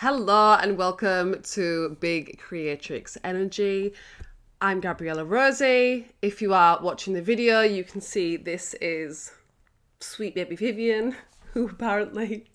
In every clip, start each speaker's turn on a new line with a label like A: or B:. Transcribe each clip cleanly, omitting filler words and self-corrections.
A: Hello and welcome to Big Creatrix Energy. I'm Gabriella Rosie. If you are watching the video, you can see this is sweet baby Vivian, who apparently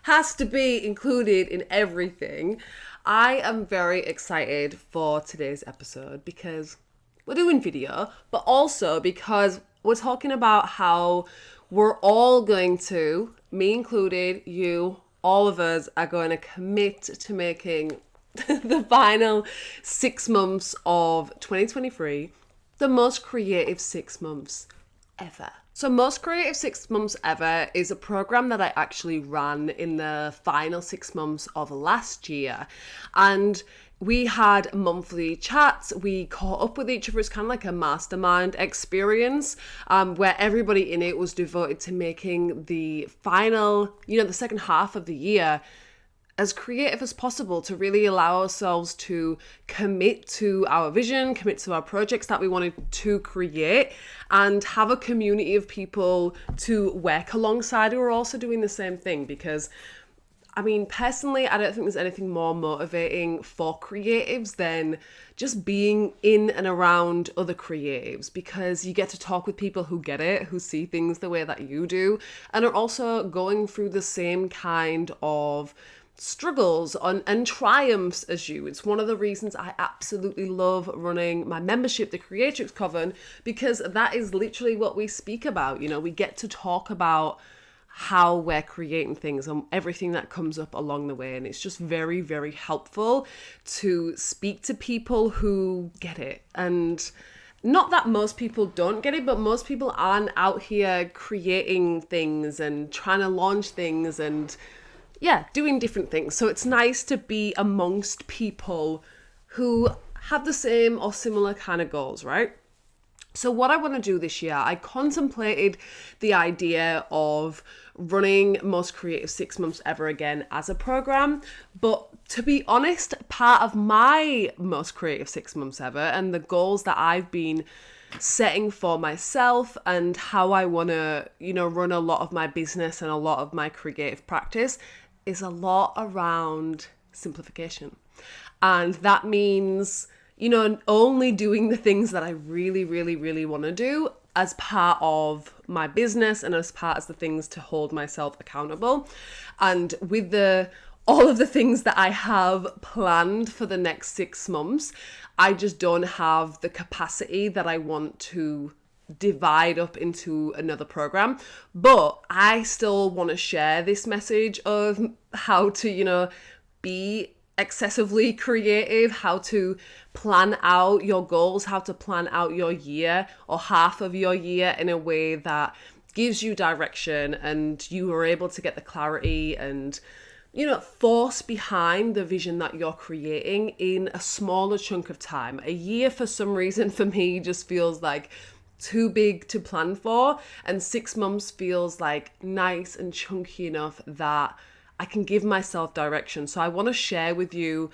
A: has to be included in everything. I am very excited for today's episode because we're doing video, but also because we're talking about how we're all going to, me included, you, all of us are going to commit to making the final 6 months of 2023 the most creative 6 months ever. So Most Creative 6 Months Ever is a program that I actually ran in the final 6 months of last year. And we had monthly chats. We caught up with each other. It's kind of like a mastermind experience where everybody in it was devoted to making the final, the second half of the year as creative as possible, to really allow ourselves to commit to our vision, commit to our projects that we wanted to create, and have a community of people to work alongside who are also doing the same thing. Because personally, I don't think there's anything more motivating for creatives than just being in and around other creatives, because you get to talk with people who get it, who see things the way that you do, and are also going through the same kind of struggles and triumphs as you. It's one of the reasons I absolutely love running my membership, the Creatrix Coven, because that is literally what we speak about. We get to talk about how we're creating things and everything that comes up along the way. And it's just very, very helpful to speak to people who get it. And not that most people don't get it, but most people aren't out here creating things and trying to launch things and doing different things. So it's nice to be amongst people who have the same or similar kind of goals, right? So what I want to do this year, I contemplated the idea of running Most Creative 6 Months Ever again as a program. But to be honest, part of my Most Creative 6 Months Ever and the goals that I've been setting for myself and how I want to, run a lot of my business and a lot of my creative practice is a lot around simplification. And that means, only doing the things that I really, really, really want to do as part of my business and as part of the things to hold myself accountable. And with all of the things that I have planned for the next 6 months, I just don't have the capacity that I want to divide up into another program. But I still want to share this message of how to, be excessively creative, how to plan out your goals, how to plan out your year or half of your year in a way that gives you direction and you are able to get the clarity and force behind the vision that you're creating in a smaller chunk of time. A year, for some reason, for me just feels like too big to plan for, and 6 months feels like nice and chunky enough that I can give myself direction. So I want to share with you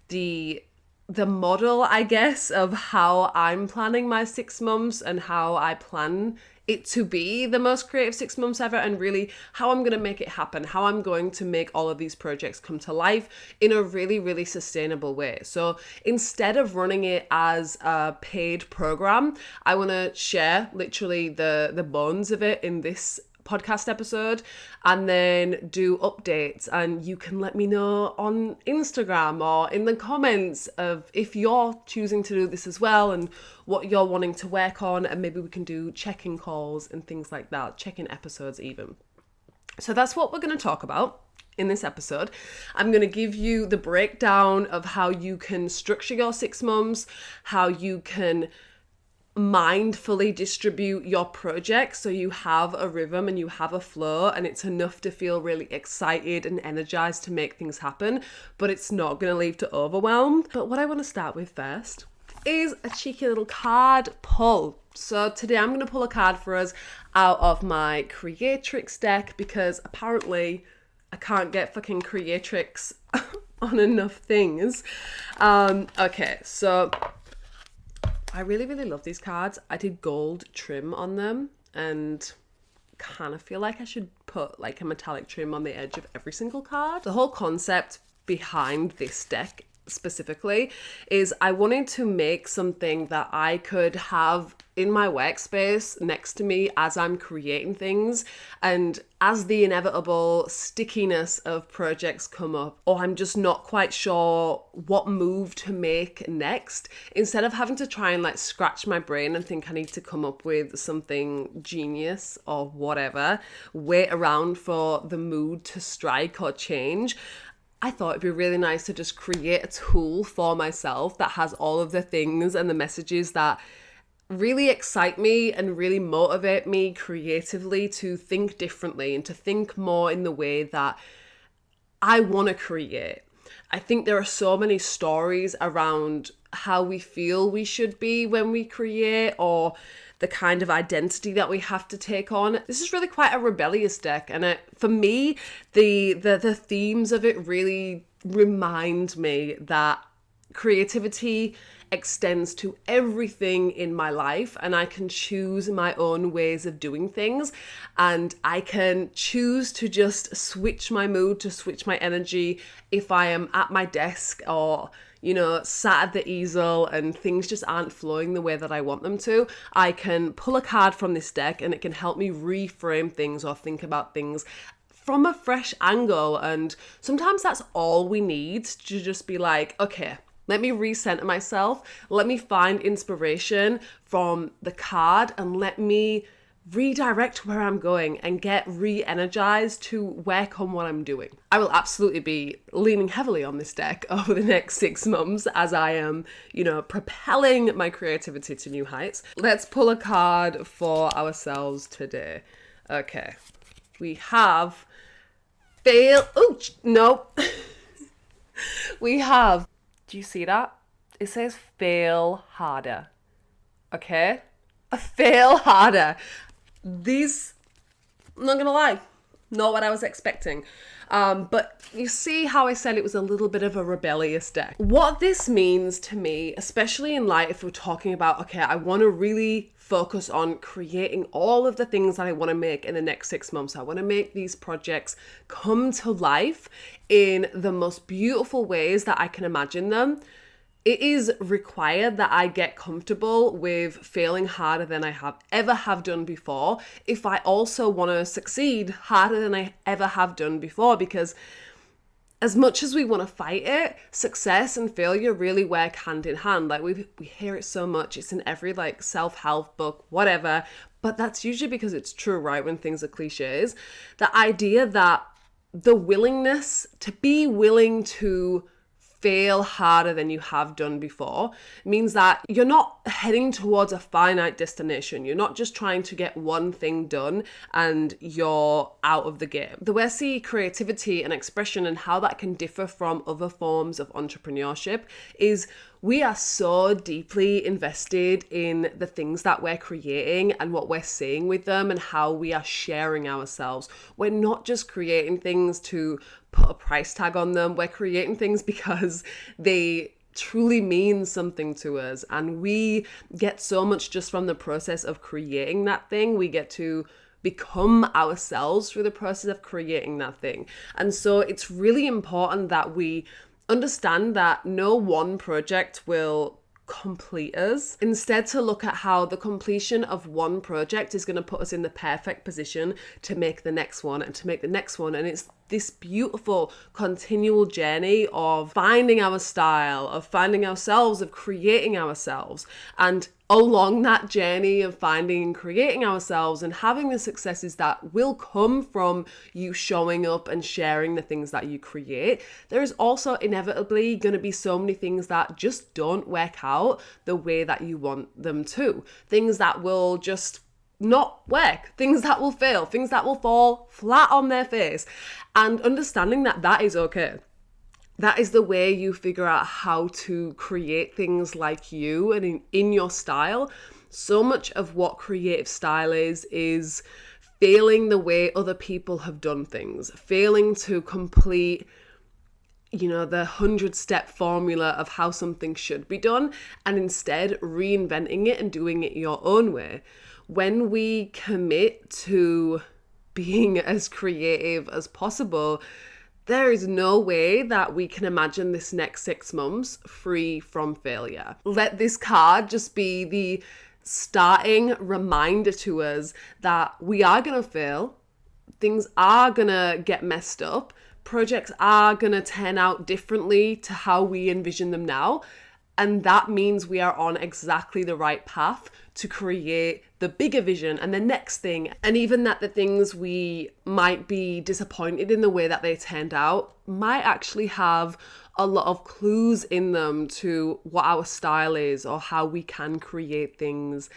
A: the model, I guess, of how I'm planning my 6 months and how I plan it to be the most creative 6 months ever, and really how I'm going to make it happen, how I'm going to make all of these projects come to life in a really, really sustainable way. So instead of running it as a paid program, I want to share literally the bones of it in this podcast episode, and then do updates, and you can let me know on Instagram or in the comments of if you're choosing to do this as well and what you're wanting to work on, and maybe we can do check-in calls and things like that, check-in episodes even. So that's what we're going to talk about in this episode. I'm going to give you the breakdown of how you can structure your 6 months, how you can mindfully distribute your projects so you have a rhythm and you have a flow and it's enough to feel really excited and energized to make things happen, but it's not going to lead to overwhelm. But what I want to start with first is a cheeky little card pull. So today I'm going to pull a card for us out of my Creatrix deck because apparently I can't get fucking Creatrix on enough things. Okay, so I really, really love these cards. I did gold trim on them and kind of feel like I should put like a metallic trim on the edge of every single card. The whole concept behind this deck specifically is I wanted to make something that I could have in my workspace next to me as I'm creating things, and as the inevitable stickiness of projects come up, or I'm just not quite sure what move to make next, instead of having to try and like scratch my brain and think I need to come up with something genius or whatever, wait around for the mood to strike or change, I thought it'd be really nice to just create a tool for myself that has all of the things and the messages that really excite me and really motivate me creatively to think differently and to think more in the way that I want to create. I think there are so many stories around how we feel we should be when we create, or the kind of identity that we have to take on. This is really quite a rebellious deck, and for me, the themes of it really remind me that creativity extends to everything in my life, and I can choose my own ways of doing things, and I can choose to just switch my mood, to switch my energy if I am at my desk or sat at the easel and things just aren't flowing the way that I want them to. I can pull a card from this deck and it can help me reframe things or think about things from a fresh angle. And sometimes that's all we need, to just be like, okay, let me recenter myself. Let me find inspiration from the card and let me redirect where I'm going and get re-energized to work on what I'm doing. I will absolutely be leaning heavily on this deck over the next 6 months as I am, propelling my creativity to new heights. Let's pull a card for ourselves today. Okay. We have fail. Oh, no. We have, do you see that? It says fail harder. Okay? Fail harder. These, I'm not gonna lie, not what I was expecting. But you see how I said it was a little bit of a rebellious deck. What this means to me, especially in light, if we're talking about, okay, I want to really focus on creating all of the things that I want to make in the next 6 months. I want to make these projects come to life in the most beautiful ways that I can imagine them. It is required that I get comfortable with failing harder than I have ever done before if I also want to succeed harder than I ever have done before, because as much as we want to fight it, success and failure really work hand in hand. Like we hear it so much. It's in every like self-help book, whatever, but that's usually because it's true, right? When things are cliches, the idea that the willingness to be willing to fail harder than you have done before means that you're not heading towards a finite destination. You're not just trying to get one thing done and you're out of the game. The way I see creativity and expression and how that can differ from other forms of entrepreneurship is we are so deeply invested in the things that we're creating and what we're seeing with them and how we are sharing ourselves. We're not just creating things to put a price tag on them. We're creating things because they truly mean something to us. And we get so much just from the process of creating that thing. We get to become ourselves through the process of creating that thing. And so it's really important that we understand that no one project will complete us. Instead, to look at how the completion of one project is going to put us in the perfect position to make the next one and to make the next one. And it's this beautiful continual journey of finding our style, of finding ourselves, of creating ourselves. And along that journey of finding and creating ourselves and having the successes that will come from you showing up and sharing the things that you create, there is also inevitably going to be so many things that just don't work out the way that you want them to. Things that will just not work, things that will fail, things that will fall flat on their face. And understanding that that is okay. That is the way you figure out how to create things like you and in your style. So much of what creative style is failing the way other people have done things, failing to complete, the 100-step formula of how something should be done, and instead reinventing it and doing it your own way. When we commit to being as creative as possible, There is no way that we can imagine this next 6 months free from failure. Let this card just be the starting reminder to us that we are going to fail. Things are going to get messed up. Projects are going to turn out differently to how we envision them now. And that means we are on exactly the right path to create the bigger vision and the next thing. And even that the things we might be disappointed in the way that they turned out might actually have a lot of clues in them to what our style is or how we can create things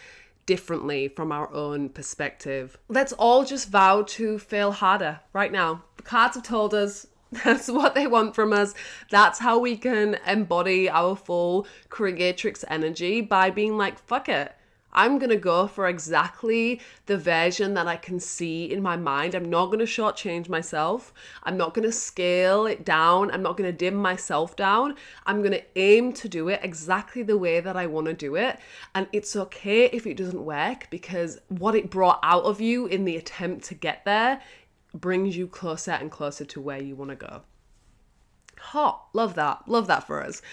A: differently from our own perspective. Let's all just vow to fail harder right now. The cards have told us that's what they want from us. That's how we can embody our full creatrix energy, by being like, fuck it. I'm going to go for exactly the version that I can see in my mind. I'm not going to shortchange myself. I'm not going to scale it down. I'm not going to dim myself down. I'm going to aim to do it exactly the way that I want to do it. And it's okay if it doesn't work, because what it brought out of you in the attempt to get there brings you closer and closer to where you want to go. Hot. Love that. Love that for us.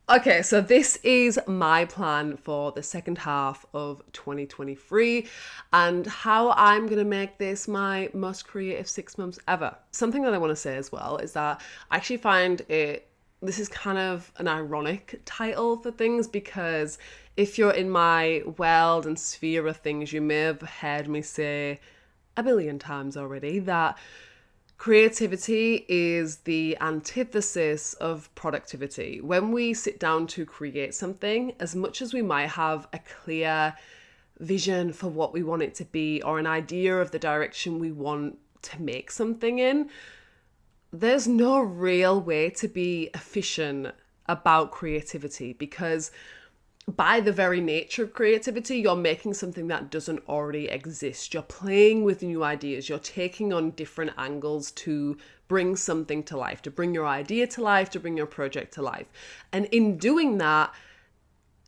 A: Okay, so this is my plan for the second half of 2023 and how I'm going to make this my most creative 6 months ever. Something that I want to say as well is that I actually find this is kind of an ironic title for things, because if you're in my world and sphere of things, you may have heard me say a billion times already that creativity is the antithesis of productivity. When we sit down to create something, as much as we might have a clear vision for what we want it to be or an idea of the direction we want to make something in, there's no real way to be efficient about creativity, because by the very nature of creativity, you're making something that doesn't already exist. You're playing with new ideas. You're taking on different angles to bring something to life, to bring your idea to life, to bring your project to life. And in doing that,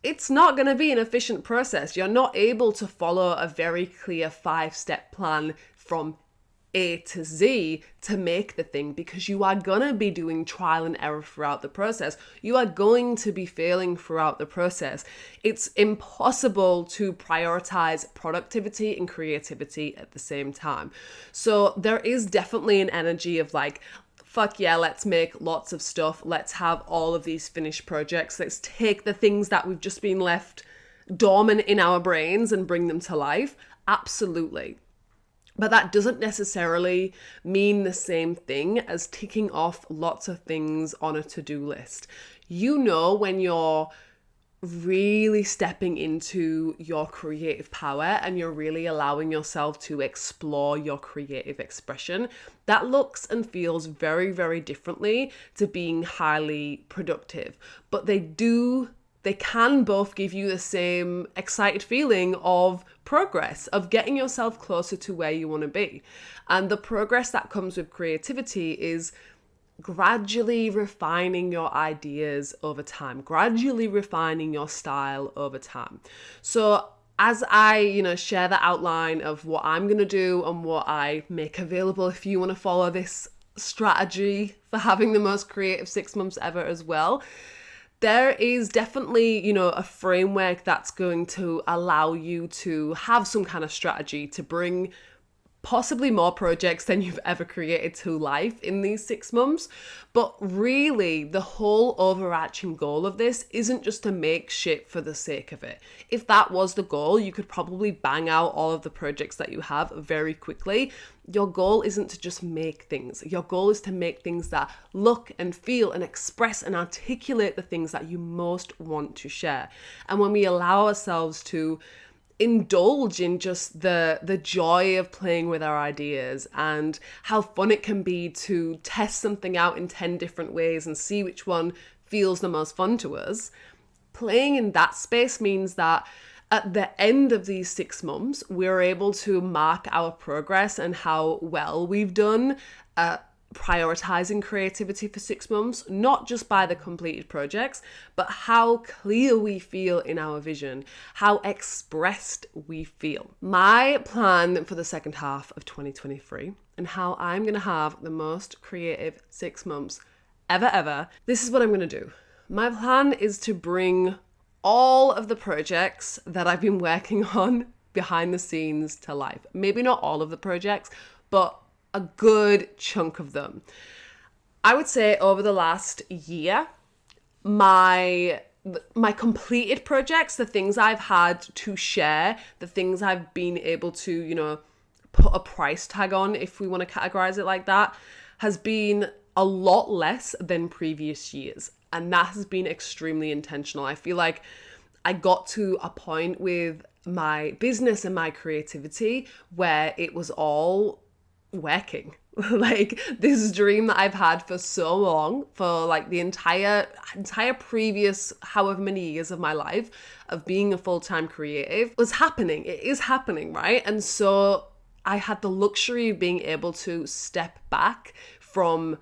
A: it's not going to be an efficient process. You're not able to follow a very clear 5-step plan from A to Z to make the thing, because you are going to be doing trial and error throughout the process. You are going to be failing throughout the process. It's impossible to prioritize productivity and creativity at the same time. So there is definitely an energy of like, fuck yeah, let's make lots of stuff. Let's have all of these finished projects. Let's take the things that we've just been left dormant in our brains and bring them to life. Absolutely. But that doesn't necessarily mean the same thing as ticking off lots of things on a to-do list. You know, when you're really stepping into your creative power and you're really allowing yourself to explore your creative expression, that looks and feels very, very differently to being highly productive. But they can both give you the same excited feeling of progress, of getting yourself closer to where you want to be. And the progress that comes with creativity is gradually refining your ideas over time, gradually refining your style over time. So as I, share the outline of what I'm going to do and what I make available, if you want to follow this strategy for having the most creative 6 months ever as well, there is definitely, a framework that's going to allow you to have some kind of strategy to bring possibly more projects than you've ever created to life in these 6 months. But really, the whole overarching goal of this isn't just to make shit for the sake of it. If that was the goal, you could probably bang out all of the projects that you have very quickly. Your goal isn't to just make things. Your goal is to make things that look and feel and express and articulate the things that you most want to share. And when we allow ourselves to indulge in just the joy of playing with our ideas and how fun it can be to test something out in 10 different ways and see which one feels the most fun to us, playing in that space means that at the end of these 6 months, we're able to mark our progress and how well we've done prioritizing creativity for 6 months, not just by the completed projects, but how clear we feel in our vision, how expressed we feel. My plan for the second half of 2023 and how I'm going to have the most creative 6 months ever, this is what I'm going to do. My plan is to bring all of the projects that I've been working on behind the scenes to life. Maybe not all of the projects, but a good chunk of them. I would say over the last year, my completed projects, the things I've had to share, the things I've been able to, put a price tag on, if we want to categorize it like that, has been a lot less than previous years. And that has been extremely intentional. I feel like I got to a point with my business and my creativity where it was all working. Like this dream that I've had for so long, for like the entire previous however many years of my life of being a full-time creative was happening. It is happening, right? And so I had the luxury of being able to step back from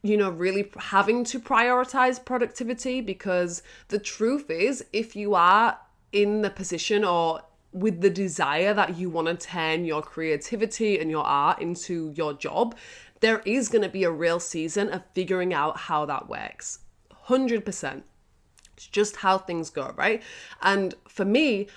A: really having to prioritize productivity, because the truth is, if you are in the position or with the desire that you want to turn your creativity and your art into your job, there is going to be a real season of figuring out how that works. 100%. It's just how things go, right? And for me,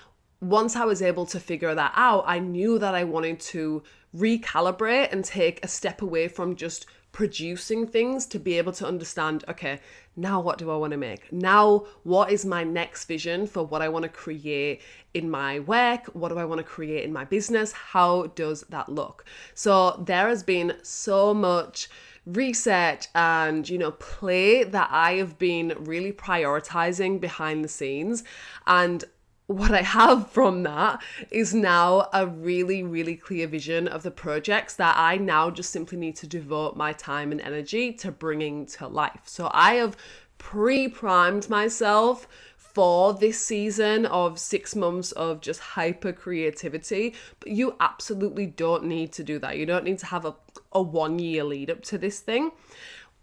A: once I was able to figure that out, I knew that I wanted to recalibrate and take a step away from just producing things to be able to understand, okay, now what do I want to make? Now, what is my next vision for what I want to create in my work? What do I want to create in my business? How does that look? So there has been so much research and, play that I have been really prioritizing behind the scenes. And what I have from that is now a really, really clear vision of the projects that I now just simply need to devote my time and energy to bringing to life. So I have pre-primed myself for this season of 6 months of just hyper creativity, but you absolutely don't need to do that. You don't need to have a 1 year lead up to this thing.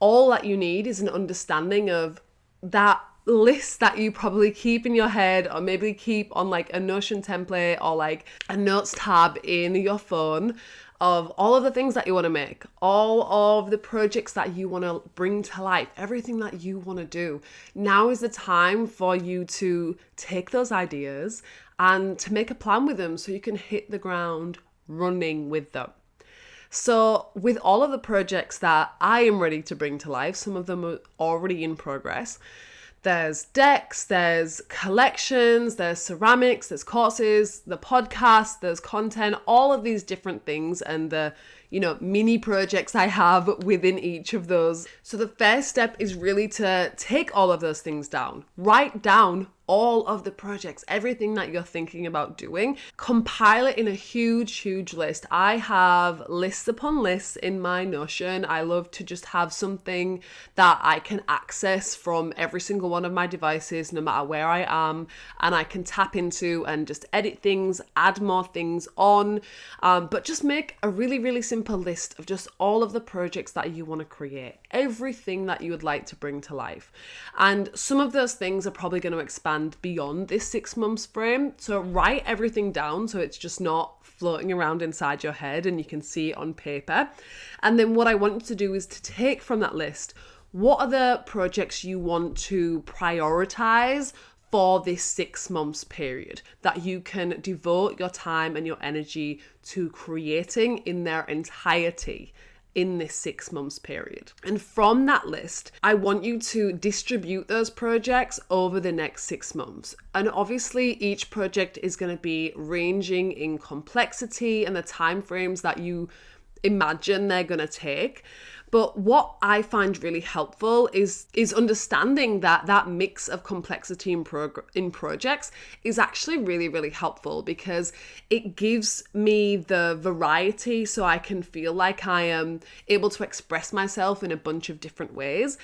A: All that you need is an understanding of that list that you probably keep in your head, or maybe keep on like a Notion template or like a notes tab in your phone, of all of the things that you want to make, all of the projects that you want to bring to life, everything that you want to do. Now is the time for you to take those ideas and to make a plan with them so you can hit the ground running with them. So with all of the projects that I am ready to bring to life, some of them are already in progress. There's decks, there's collections, there's ceramics, there's courses, the podcast, there's content, all of these different things, and the mini projects I have within each of those. So the first step is really to take all of those things down. Write down all of the projects, everything that you're thinking about doing, compile it in a huge list. I have lists upon lists in my Notion. I love to just have something that I can access from every single one of my devices, no matter where I am, and I can tap into and just edit things, add more things on, but just make a really simple list of just all of the projects that you want to create, everything that you would like to bring to life. And some of those things are probably going to expand beyond this 6 months frame. So write everything down so it's just not floating around inside your head and you can see it on paper. And then what I want you to do is to take from that list, what are the projects you want to prioritize for this 6 months period that you can devote your time and your energy to creating in their entirety in this 6 months period. And from that list, I want you to distribute those projects over the next 6 months. And obviously each project is going to be ranging in complexity and the timeframes that you imagine they're going to take. But what I find really helpful is understanding that mix of complexity in projects is actually really helpful, because it gives me the variety so I can feel like I am able to express myself in a bunch of different ways.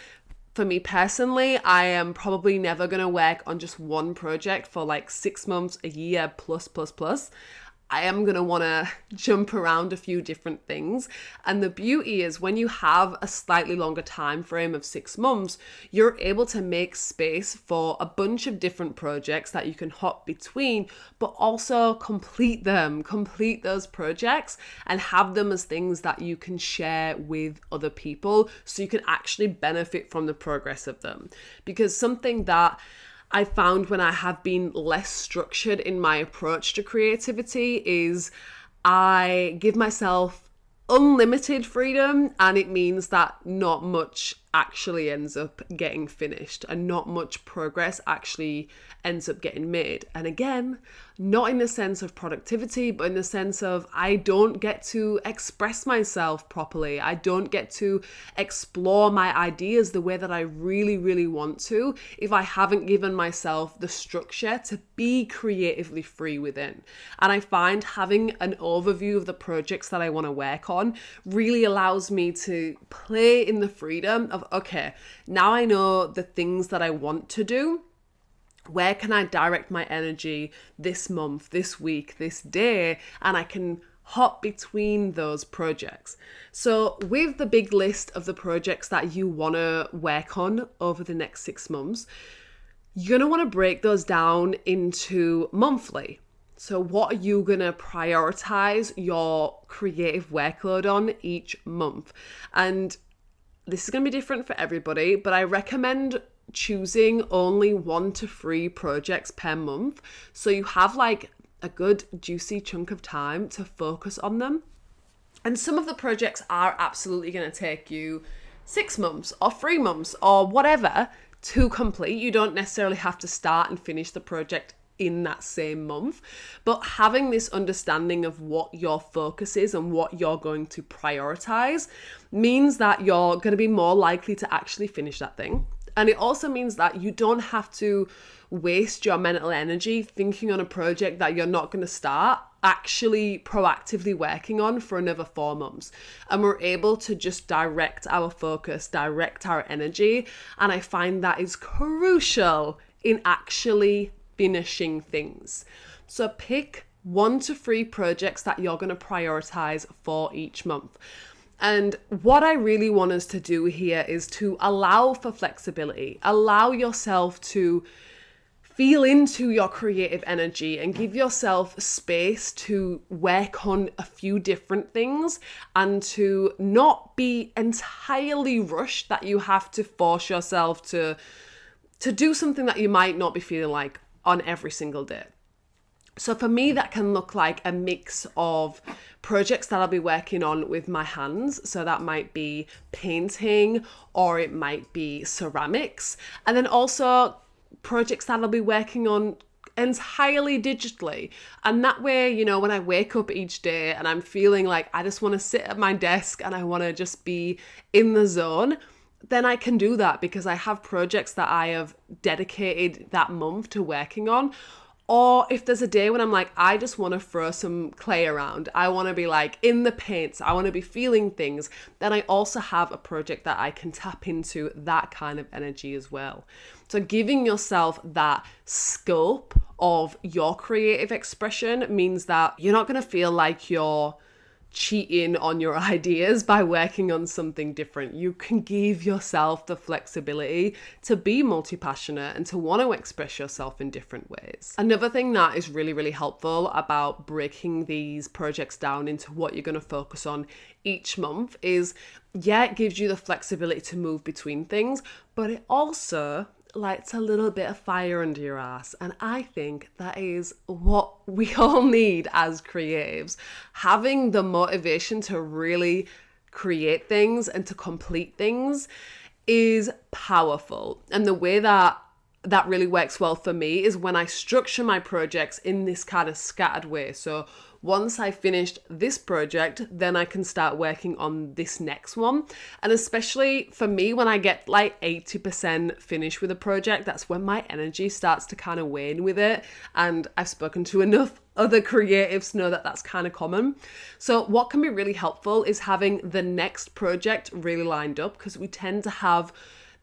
A: For me personally, I am probably never going to work on just one project for like 6 months, a year, plus. I am going to want to jump around a few different things. And the beauty is when you have a slightly longer time frame of 6 months, you're able to make space for a bunch of different projects that you can hop between, but also complete those projects and have them as things that you can share with other people so you can actually benefit from the progress of them. Because something that I found when I have been less structured in my approach to creativity is I give myself unlimited freedom, and it means that not much actually ends up getting finished and not much progress actually ends up getting made. And again, not in the sense of productivity, but in the sense of I don't get to express myself properly. I don't get to explore my ideas the way that I really, really want to if I haven't given myself the structure to be creatively free within. And I find having an overview of the projects that I want to work on really allows me to play in the freedom of, okay, now I know the things that I want to do. Where can I direct my energy this month, this week, this day? And I can hop between those projects. So with the big list of the projects that you want to work on over the next 6 months, you're going to want to break those down into monthly. So what are you going to prioritize your creative workload on each month? And this is going to be different for everybody, but I recommend choosing only 1 to 3 projects per month. So you have like a good juicy chunk of time to focus on them. And some of the projects are absolutely going to take you 6 months or 3 months or whatever to complete. You don't necessarily have to start and finish the project in that same month, but having this understanding of what your focus is and what you're going to prioritize means that you're going to be more likely to actually finish that thing. And it also means that you don't have to waste your mental energy thinking on a project that you're not going to start actually proactively working on for another 4 months. And we're able to just direct our focus, direct our energy. And I find that is crucial in actually finishing things. So pick 1 to 3 projects that you're going to prioritize for each month. And what I really want us to do here is to allow for flexibility, allow yourself to feel into your creative energy and give yourself space to work on a few different things and to not be entirely rushed that you have to force yourself to do something that you might not be feeling like on every single day. So for me, that can look like a mix of projects that I'll be working on with my hands. So that might be painting or it might be ceramics. And then also projects that I'll be working on entirely digitally. And that way, you know, when I wake up each day and I'm feeling like I just want to sit at my desk and I want to just be in the zone, then I can do that because I have projects that I have dedicated that month to working on. Or if there's a day when I'm like, I just want to throw some clay around, I want to be like in the paints, I want to be feeling things, then I also have a project that I can tap into that kind of energy as well. So giving yourself that scope of your creative expression means that you're not going to feel like you're cheating on your ideas by working on something different. You can give yourself the flexibility to be multi-passionate and to want to express yourself in different ways. Another thing that is really, really helpful about breaking these projects down into what you're going to focus on each month is, yeah, it gives you the flexibility to move between things, but it also lights a little bit of fire under your ass. And I think that is what we all need as creatives. Having the motivation to really create things and to complete things is powerful. And the way that really works well for me is when I structure my projects in this kind of scattered way. So once I finished this project, then I can start working on this next one. And especially for me, when I get like 80% finished with a project, that's when my energy starts to kind of wane with it. And I've spoken to enough other creatives to know that that's kind of common. So what can be really helpful is having the next project really lined up, because we tend to have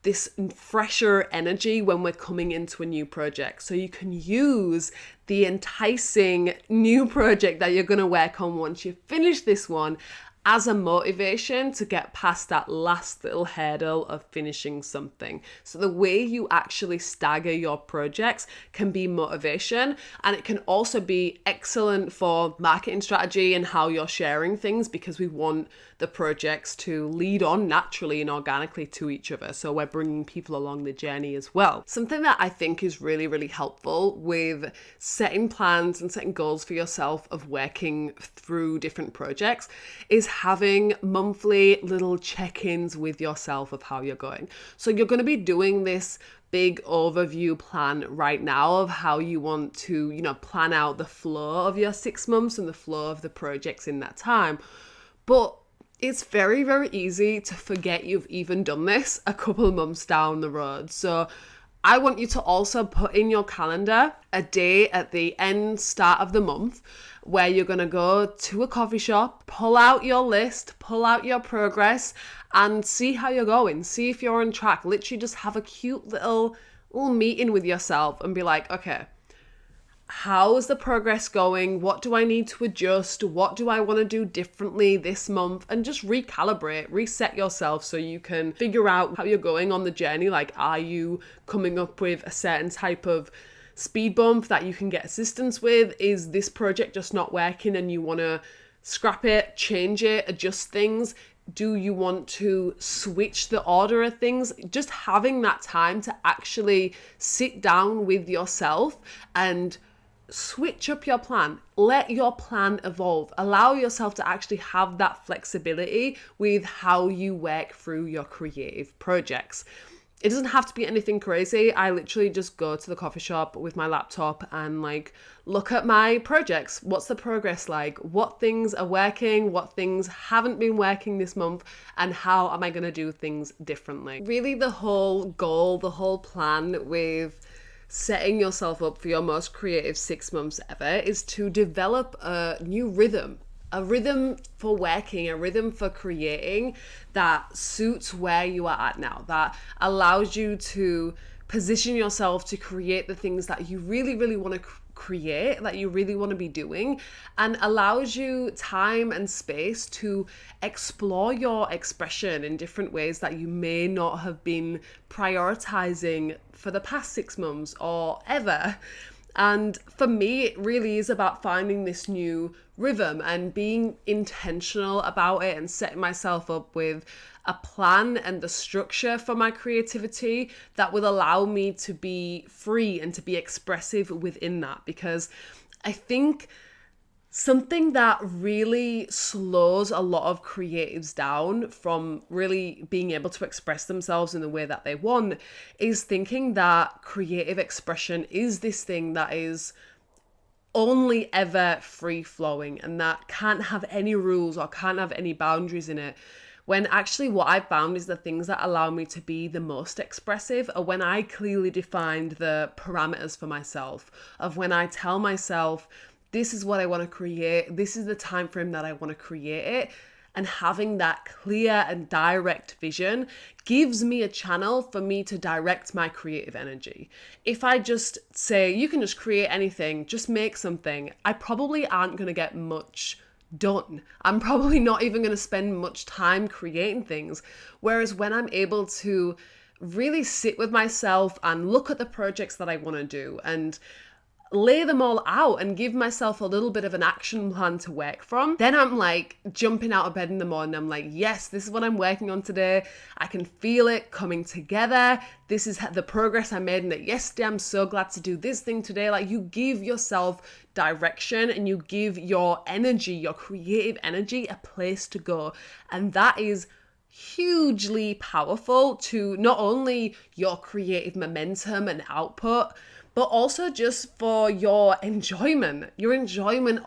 A: this fresher energy when we're coming into a new project. So you can use the enticing new project that you're going to work on once you finish this one as a motivation to get past that last little hurdle of finishing something. So the way you actually stagger your projects can be motivation, and it can also be excellent for marketing strategy and how you're sharing things, because we want the projects to lead on naturally and organically to each other. So we're bringing people along the journey as well. Something that I think is really, really helpful with setting plans and setting goals for yourself of working through different projects is having monthly little check-ins with yourself of how you're going. So you're going to be doing this big overview plan right now of how you want to, plan out the flow of your 6 months and the flow of the projects in that time. But it's very, very easy to forget you've even done this a couple of months down the road. So I want you to also put in your calendar a day at the start of the month where you're going to go to a coffee shop, pull out your list, pull out your progress, and see how you're going. See if you're on track. Literally just have a cute little meeting with yourself and be like, okay, how is the progress going? What do I need to adjust? What do I want to do differently this month? And just recalibrate, reset yourself so you can figure out how you're going on the journey. Like, are you coming up with a certain type of speed bump that you can get assistance with? Is this project just not working and you want to scrap it, change it, adjust things? Do you want to switch the order of things? Just having that time to actually sit down with yourself and switch up your plan. Let your plan evolve. Allow yourself to actually have that flexibility with how you work through your creative projects. It doesn't have to be anything crazy. I literally just go to the coffee shop with my laptop and look at my projects. What's the progress like? What things are working? What things haven't been working this month? And how am I going to do things differently? Really, the whole goal, the whole plan with setting yourself up for your most creative 6 months ever is to develop a new rhythm. A rhythm for working, a rhythm for creating that suits where you are at now, that allows you to position yourself to create the things that you really, really want to create, that you really want to be doing, and allows you time and space to explore your expression in different ways that you may not have been prioritizing for the past 6 months or ever. And for me, it really is about finding this new rhythm and being intentional about it and setting myself up with a plan and the structure for my creativity that will allow me to be free and to be expressive within that. Because I think something that really slows a lot of creatives down from really being able to express themselves in the way that they want is thinking that creative expression is this thing that is only ever free flowing and that can't have any rules or can't have any boundaries in it. When actually what I've found is the things that allow me to be the most expressive are when I clearly defined the parameters for myself, of when I tell myself, this is what I want to create, this is the time frame that I want to create it, and having that clear and direct vision gives me a channel for me to direct my creative energy. If I just say, you can just create anything, just make something, I probably aren't going to get much done. I'm probably not even going to spend much time creating things. Whereas when I'm able to really sit with myself and look at the projects that I want to do and lay them all out and give myself a little bit of an action plan to work from, then I'm jumping out of bed in the morning. I'm like, yes, this is what I'm working on today. I can feel it coming together. This is the progress I made in that yesterday. I'm so glad to do this thing today. You give yourself direction and you give your energy, your creative energy, a place to go. And that is hugely powerful to not only your creative momentum and output, but also just for your enjoyment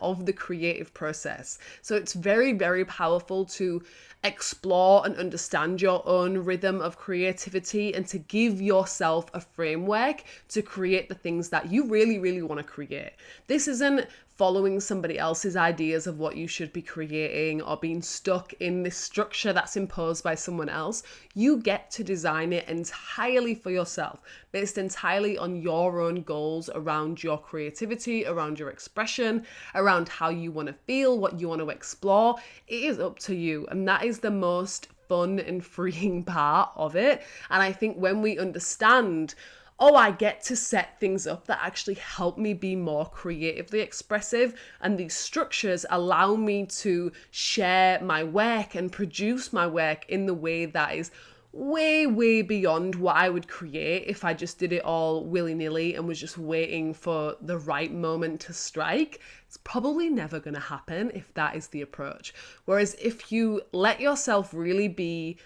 A: of the creative process. So it's very, very powerful to explore and understand your own rhythm of creativity and to give yourself a framework to create the things that you really, really want to create. This isn't following somebody else's ideas of what you should be creating or being stuck in this structure that's imposed by someone else. You get to design it entirely for yourself, based entirely on your own goals around your creativity, around your expression, around how you want to feel, what you want to explore. It is up to you, and that is the most fun and freeing part of it. And I think when we understand, oh, I get to set things up that actually help me be more creatively expressive, and these structures allow me to share my work and produce my work in the way that is way, way beyond what I would create if I just did it all willy-nilly and was just waiting for the right moment to strike. It's probably never going to happen if that is the approach. Whereas if you let yourself really be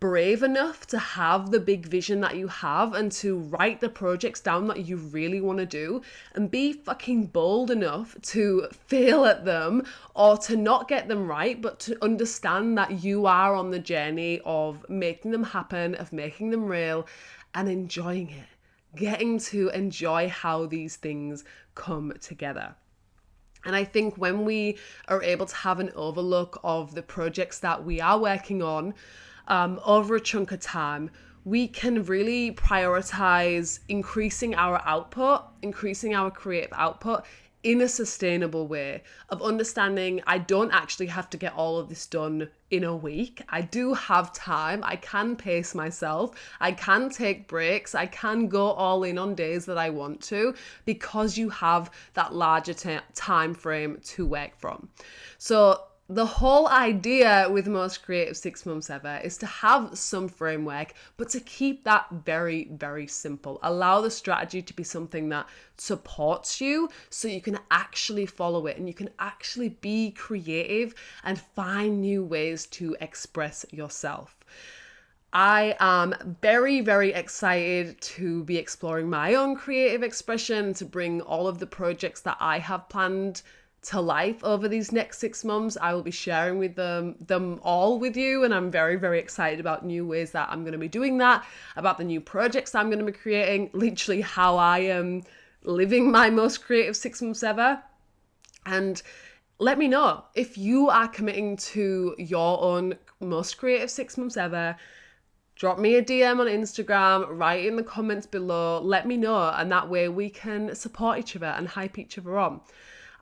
A: brave enough to have the big vision that you have and to write the projects down that you really want to do, and be fucking bold enough to fail at them or to not get them right, but to understand that you are on the journey of making them happen, of making them real, and enjoying it, getting to enjoy how these things come together. And I think when we are able to have an overlook of the projects that we are working on over a chunk of time, we can really prioritize increasing our output, increasing our creative output in a sustainable way, of understanding I don't actually have to get all of this done in a week. I do have time. I can pace myself. I can take breaks. I can go all in on days that I want to, because you have that larger time frame to work from. So the whole idea with Most Creative 6 Months Ever is to have some framework, but to keep that very, very simple. Allow the strategy to be something that supports you so you can actually follow it and you can actually be creative and find new ways to express yourself. I am very, very excited to be exploring my own creative expression, to bring all of the projects that I have planned to life over these next 6 months. I will be sharing with them all with you, and I'm very, very excited about new ways that I'm going to be doing that, about the new projects I'm going to be creating, literally how I am living my most creative 6 months ever. And let me know if you are committing to your own most creative 6 months ever. Drop me a DM on Instagram, write in the comments below, let me know, and that way we can support each other and hype each other on.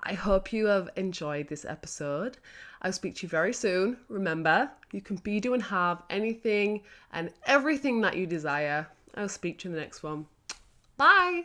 A: I hope you have enjoyed this episode. I'll speak to you very soon. Remember, you can be, do, and have anything and everything that you desire. I'll speak to you in the next one. Bye.